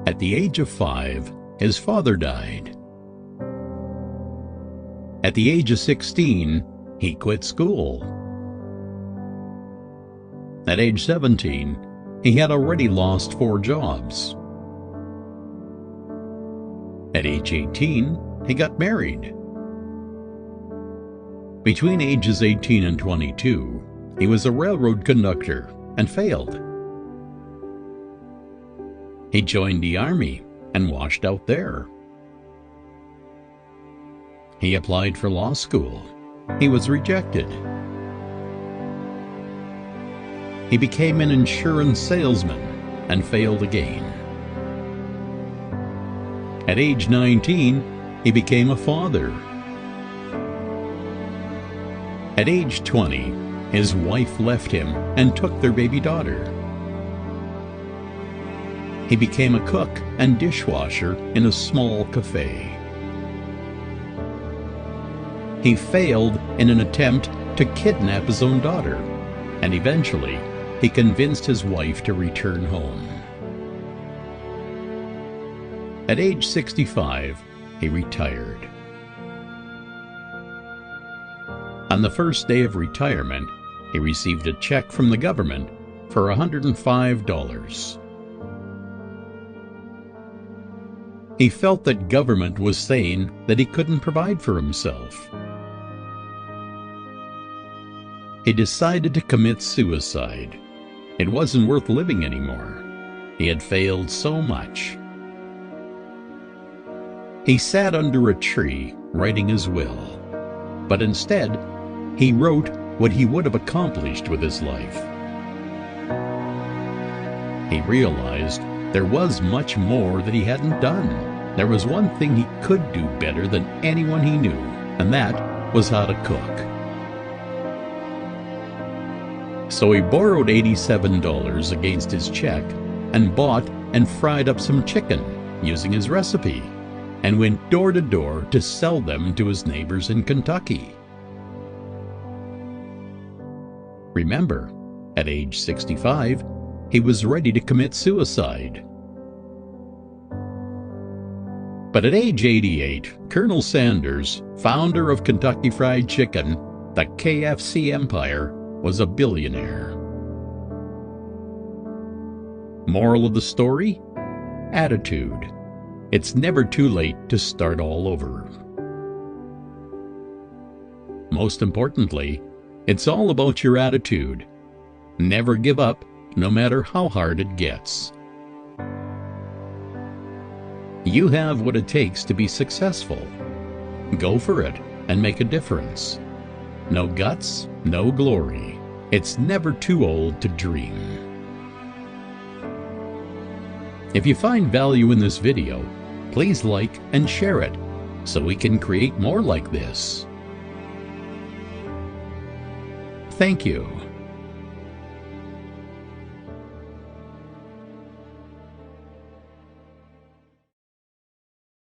At the age of 5, his father died. At the age of 16, he quit school. At age 17, he had already lost 4 jobs. At age 18, he got married. Between ages 18 and 22, he was a railroad conductor and failed. He joined the army and washed out there. He applied for law school. He was rejected. He became an insurance salesman and failed again. At age 19, he became a father. At age 20, his wife left him and took their baby daughter. He became a cook and dishwasher in a small cafe. He failed in an attempt to kidnap his own daughter, and eventually he convinced his wife to return home. At age 65, he retired. On the first day of retirement, he received a check from the government for $105. He felt that government was saying that he couldn't provide for himself. He decided to commit suicide. It wasn't worth living anymore. He had failed so much. He sat under a tree writing his will, but instead he wrote what he would have accomplished with his life. He realized there was much more that he hadn't done. There was one thing he could do better than anyone he knew, and that was how to cook. So he borrowed $87 against his check and bought and fried up some chicken using his recipe, and went door to door to sell them to his neighbors in Kentucky. Remember, at age 65, he was ready to commit suicide. But at age 88, Colonel Sanders, founder of Kentucky Fried Chicken, the KFC empire, was a billionaire. Moral of the story? Attitude. It's never too late to start all over. Most importantly, it's all about your attitude. Never give up, no matter how hard it gets. You have what it takes to be successful. Go for it and make a difference. No guts, no glory. It's never too old to dream. If you find value in this video, please like and share it so we can create more like this. Thank you.